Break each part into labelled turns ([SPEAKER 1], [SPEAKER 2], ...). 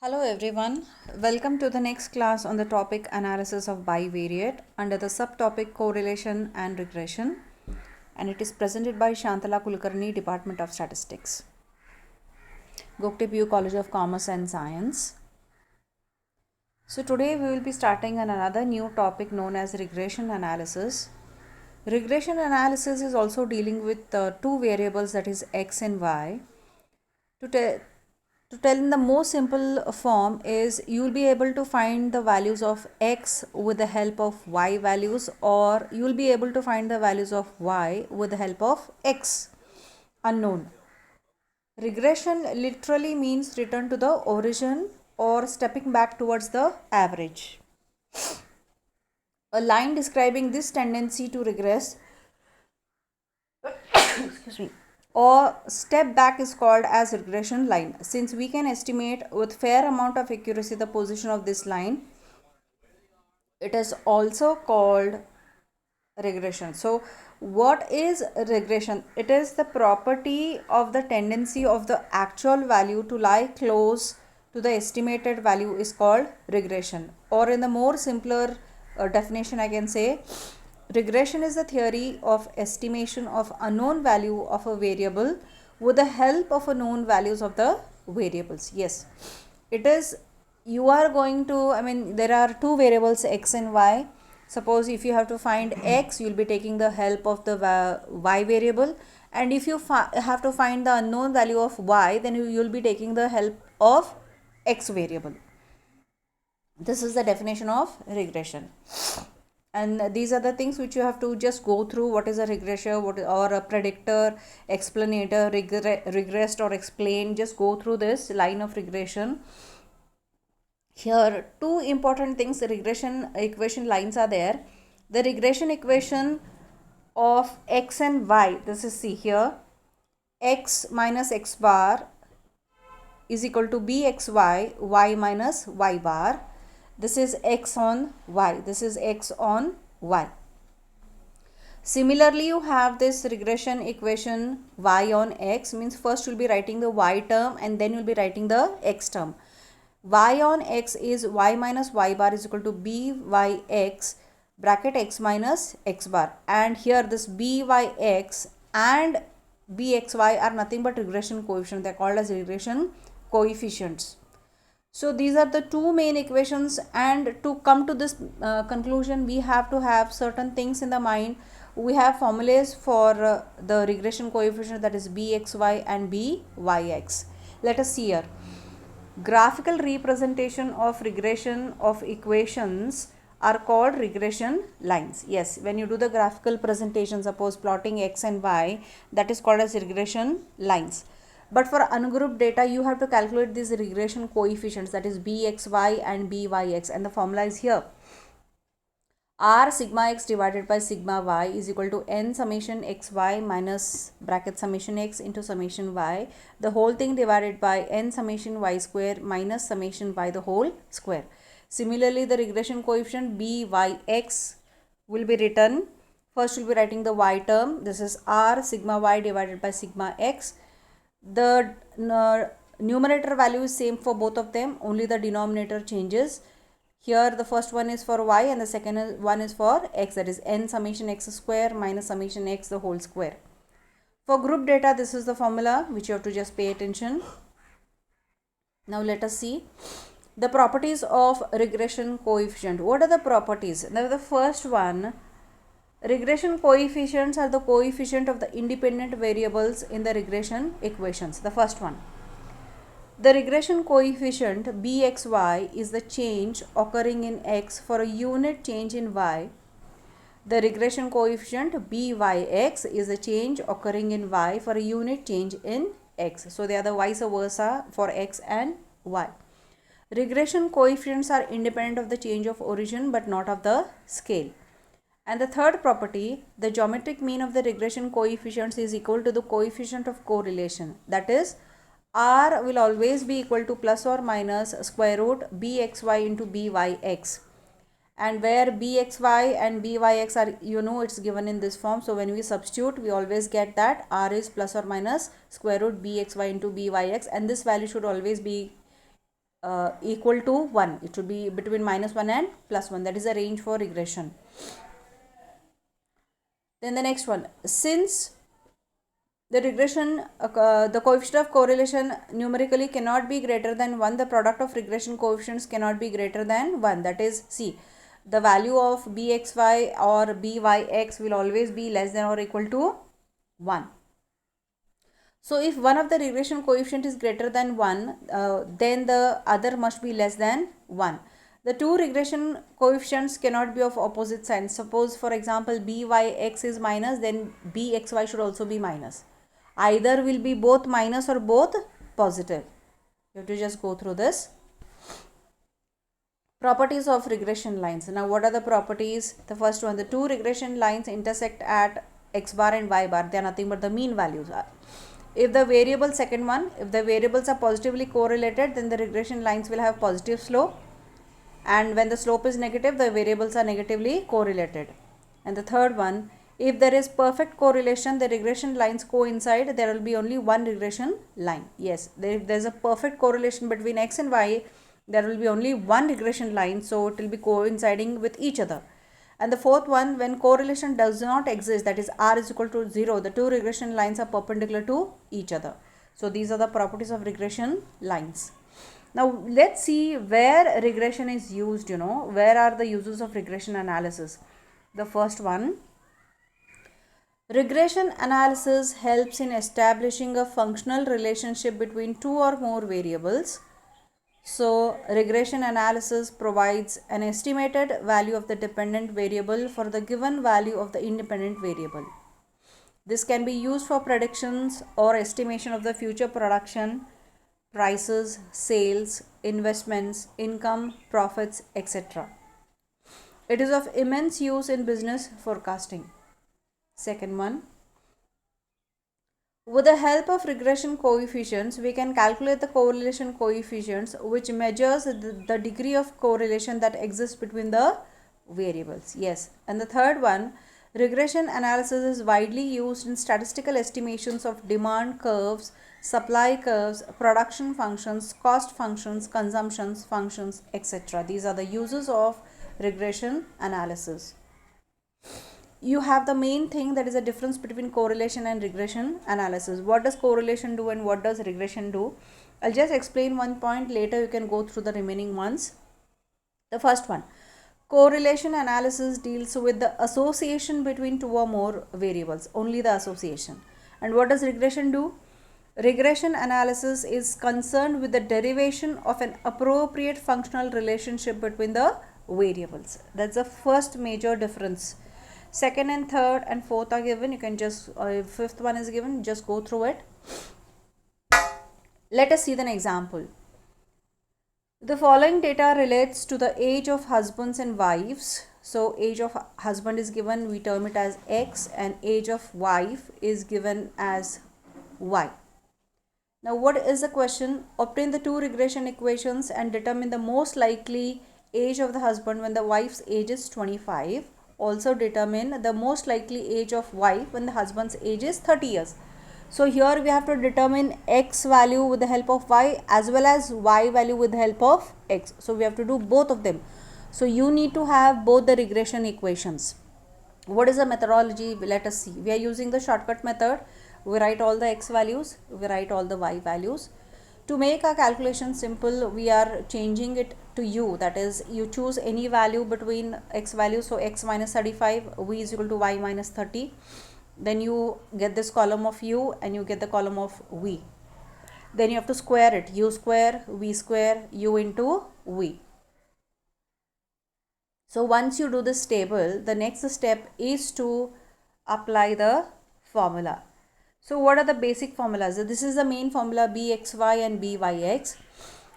[SPEAKER 1] Hello everyone, welcome to the next class on the topic analysis of bivariate under the subtopic correlation and regression, and it is presented by Shantala Kulkarni, Department of Statistics, Gokte PU College of Commerce and Science. So today we will be starting on another new topic known as regression analysis. Regression analysis is also dealing with two variables, that is x and y. To tell in the most simple form is you will be able to find the values of x with the help of y values, or you will be able to find the values of y with the help of x unknown. Regression literally means return to the origin or stepping back towards the average. A line describing this tendency to regress excuse me, or step back is called as regression line. Since we can estimate with fair amount of accuracy the position of this line, it is also called regression. So what is regression? It is the property of the tendency of the actual value to lie close to the estimated value is called regression, or in the more simpler definition I can say, regression is the theory of estimation of unknown value of a variable with the help of a known values of the variables. Yes, it is, you are going to, there are two variables x and y. Suppose if you have to find x, you will be taking the help of the y variable, and if you have to find the unknown value of y, then you will be taking the help of x variable. This is the definition of regression, and these are the things which you have to just go through. What is a regressor, or a predictor, explanator, regressed or explained. Just go through this line of regression. Here two important things, the regression equation lines are there. The regression equation of x and y, this is, see here, x minus x bar is equal to bxy, y minus y bar. This is x on y, this is x on y. Similarly, you have this regression equation y on x, means first you will be writing the y term and then you will be writing the x term. Y on x is y minus y bar is equal to byx bracket x minus x bar, and here this byx and bxy are nothing but regression coefficients. They are called as regression coefficients. So these are the two main equations, and to come to this conclusion we have to have certain things in the mind. We have formulas for the regression coefficient, that is bxy and byx. Let us see here. Graphical representation of regression of equations are called regression lines. Yes, when you do the graphical presentation, suppose plotting x and y, that is called as regression lines. But for ungrouped data, you have to calculate these regression coefficients, that is bxy and byx, and the formula is here. R sigma x divided by sigma y is equal to n summation xy minus bracket summation x into summation y, the whole thing divided by n summation y square minus summation y the whole square. Similarly, the regression coefficient byx will be written, first we will be writing the y term, this is r sigma y divided by sigma x. The numerator value is same for both of them, only the denominator changes. Here the first one is for y and the second one is for x, that is n summation x square minus summation x the whole square. For group data, this is the formula which you have to just pay attention. Now let us see the properties of regression coefficient. What are the properties? Now the first one, regression coefficients are the coefficient of the independent variables in the regression equations. The first one, the regression coefficient bxy is the change occurring in x for a unit change in y. The regression coefficient byx is the change occurring in y for a unit change in x. So they are the vice versa for x and y. Regression coefficients are independent of the change of origin but not of the scale. And the third property, the geometric mean of the regression coefficients is equal to the coefficient of correlation. That is, r will always be equal to plus or minus square root bxy into byx. And where bxy and byx are, it's given in this form. So when we substitute, we always get that r is plus or minus square root bxy into byx, and this value should always be equal to 1. It should be between -1 and +1. That is the range for regression. Then the next one, since the regression, the coefficient of correlation numerically cannot be greater than 1, the product of regression coefficients cannot be greater than 1. That is, see, the value of bxy or byx will always be less than or equal to 1. So if one of the regression coefficient is greater than 1, then the other must be less than 1. The two regression coefficients cannot be of opposite signs. Suppose, for example, byx is minus, then bxy should also be minus. Either will be both minus or both positive. You have to just go through this. Properties of regression lines. Now, what are the properties? The first one, the two regression lines intersect at x bar and y bar. They are nothing but the mean values. If the variable, second one, if the variables are positively correlated, then the regression lines will have positive slope. And when the slope is negative, the variables are negatively correlated. And the third one, if there is perfect correlation, the regression lines coincide, there will be only one regression line. Yes, if there is a perfect correlation between x and y, there will be only one regression line, so it will be coinciding with each other. And the fourth one, when correlation does not exist, that is r is equal to 0, the two regression lines are perpendicular to each other. So these are the properties of regression lines. Now let's see where regression is used, where are the uses of regression analysis. The first one, regression analysis helps in establishing a functional relationship between two or more variables. So regression analysis provides an estimated value of the dependent variable for the given value of the independent variable. This can be used for predictions or estimation of the future production, prices, sales, investments, income, profits, etc. It is of immense use in business forecasting. Second one, with the help of regression coefficients, we can calculate the correlation coefficients, which measures the degree of correlation that exists between the variables. Yes. And the third one, regression analysis is widely used in statistical estimations of demand curves, supply curves, production functions, cost functions, consumption functions, etc. These are the uses of regression analysis. You have the main thing, that is a difference between correlation and regression analysis. What does correlation do and what does regression do? I'll just explain one point, later you can go through the remaining ones. The first one, correlation analysis deals with the association between two or more variables, only the association. And what does regression do? Regression analysis is concerned with the derivation of an appropriate functional relationship between the variables. That's the first major difference. Second and third and fourth are given. You can just, fifth one is given, just go through it. Let us see an example. The following data relates to the age of husbands and wives. So age of husband is given, we term it as X, and age of wife is given as Y. Now what is the question? Obtain the two regression equations and determine the most likely age of the husband when the wife's age is 25. Also determine the most likely age of wife when the husband's age is 30 years. So here we have to determine x value with the help of y as well as y value with the help of x. So we have to do both of them. So you need to have both the regression equations. What is the methodology? Let us see. We are using the shortcut method. We write all the x values, we write all the y values. To make our calculation simple, we are changing it to u, that is, you choose any value between x values. So x minus 35, v is equal to y minus 30. Then you get this column of u and you get the column of v. Then you have to square it, u square, v square, u into v. So once you do this table, the next step is to apply the formula. So what are the basic formulas? This is the main formula, bxy and byx.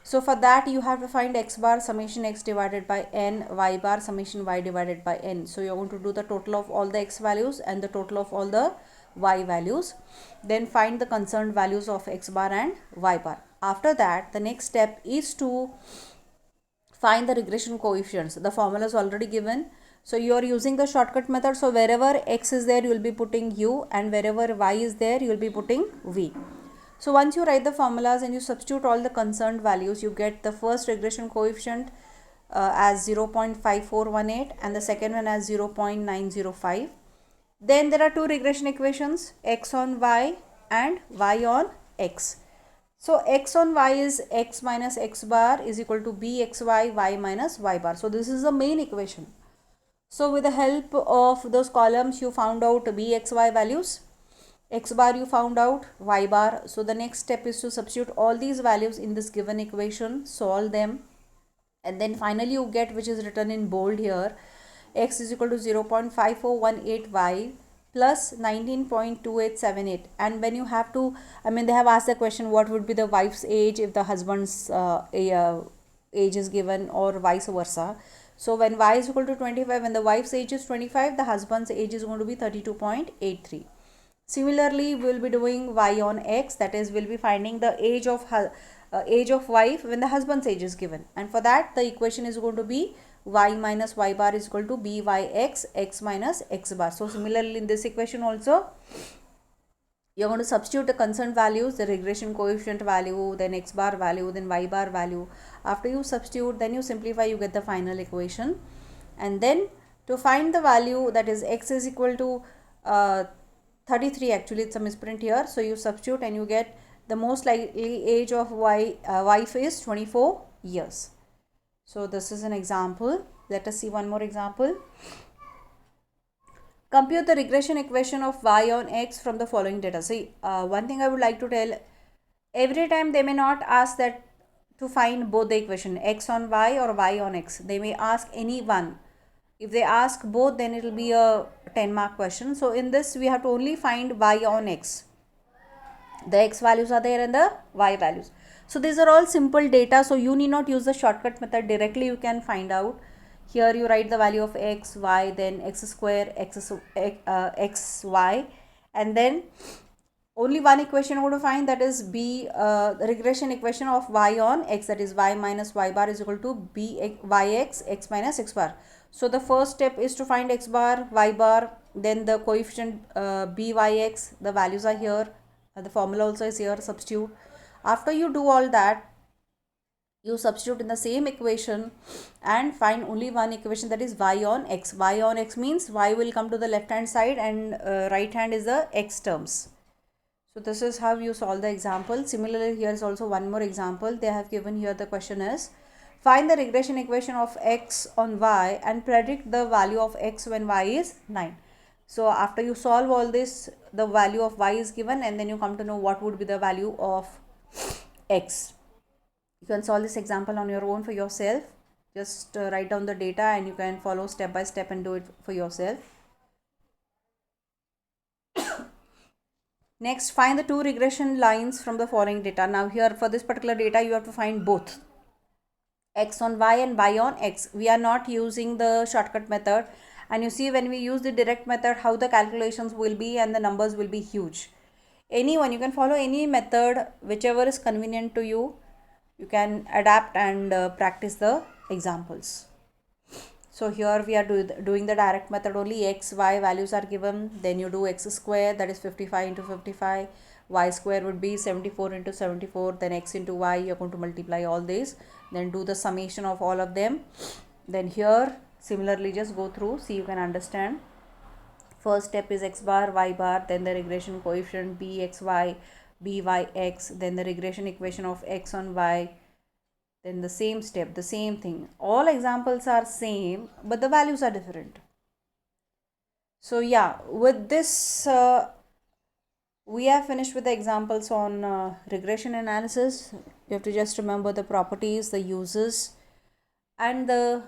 [SPEAKER 1] So for that you have to find x bar summation x divided by n, y bar summation y divided by n. So you're going to do the total of all the x values and the total of all the y values. Then find the concerned values of x bar and y bar. After that, the next step is to find the regression coefficients. The formula is already given. So you are using the shortcut method. So wherever x is there, you will be putting u, and wherever y is there, you will be putting v. So once you write the formulas and you substitute all the concerned values, you get the first regression coefficient as 0.5418 and the second one as 0.905. Then there are two regression equations, x on y and y on x. So x on y is x minus x bar is equal to bxy y minus y bar. So this is the main equation. So with the help of those columns, you found out bxy values, x bar you found out, y bar. So the next step is to substitute all these values in this given equation, solve them, and then finally you get, which is written in bold here, x is equal to 0.5418y plus 19.2878. And when you have to, they have asked the question, what would be the wife's age if the husband's age is given, or vice versa. So when y is equal to 25, when the wife's age is 25, the husband's age is going to be 32.83. Similarly, we will be doing y on x, that is, we'll be finding the age of wife when the husband's age is given, and for that the equation is going to be y minus y bar is equal to byx x minus x bar. So similarly in this equation also, you're going to substitute the concerned values, the regression coefficient value, then x bar value, then y bar value. After you substitute, then you simplify, you get the final equation. And then to find the value, that is x is equal to 33, actually it's a misprint here, so you substitute and you get the most likely age of wife is 24 years. So this is an example. Let us see one more example. Compute the regression equation of y on x from the following data. See, one thing I would like to tell, every time they may not ask that to find both the equation, x on y or y on x. They may ask any one. If they ask both, then it will be a 10-mark question. So in this, we have to only find y on x. The x values are there and the y values. So these are all simple data. So you need not use the shortcut method. Directly you can find out. Here you write the value of x, y, then x square, x, y, and then only one equation I'm going to find, that is the regression equation of y on x, that is y minus y bar is equal to byx x minus x bar. So the first step is to find x bar, y bar, then the coefficient byx, the values are here, the formula also is here, substitute. After you do all that, you substitute in the same equation and find only one equation, that is y on x. Y on x means y will come to the left hand side and right hand is the x terms. So this is how you solve the example. Similarly, here is also one more example. They have given here, the question is, find the regression equation of x on y and predict the value of x when y is 9. So after you solve all this, the value of y is given, and then you come to know what would be the value of x. You can solve this example on your own for yourself. Just write down the data and you can follow step by step and do it for yourself. Next, find the two regression lines from the following data. Now here, for this particular data, you have to find both x on y and y on x. We are not using the shortcut method, and you see, when we use the direct method, how the calculations will be and the numbers will be huge. Anyone, you can follow any method, whichever is convenient to you. You can adapt and practice the examples. So here we are doing the direct method only. X, y values are given. Then you do x square, that is 55 into 55. Y square would be 74 into 74. Then x into y, you're going to multiply all these. Then do the summation of all of them. Then here, similarly, just go through, see you can understand. First step is x bar, y bar, then the regression coefficient bxy, byx, then the regression equation of x on y, then the same step, the same thing. All examples are same, but the values are different. So yeah, with this, we have finished with the examples on regression analysis. You have to just remember the properties, the uses, and the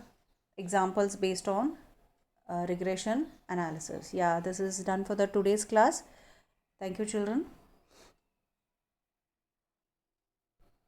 [SPEAKER 1] examples based on regression analysis. Yeah, this is done for the today's class. Thank you, children.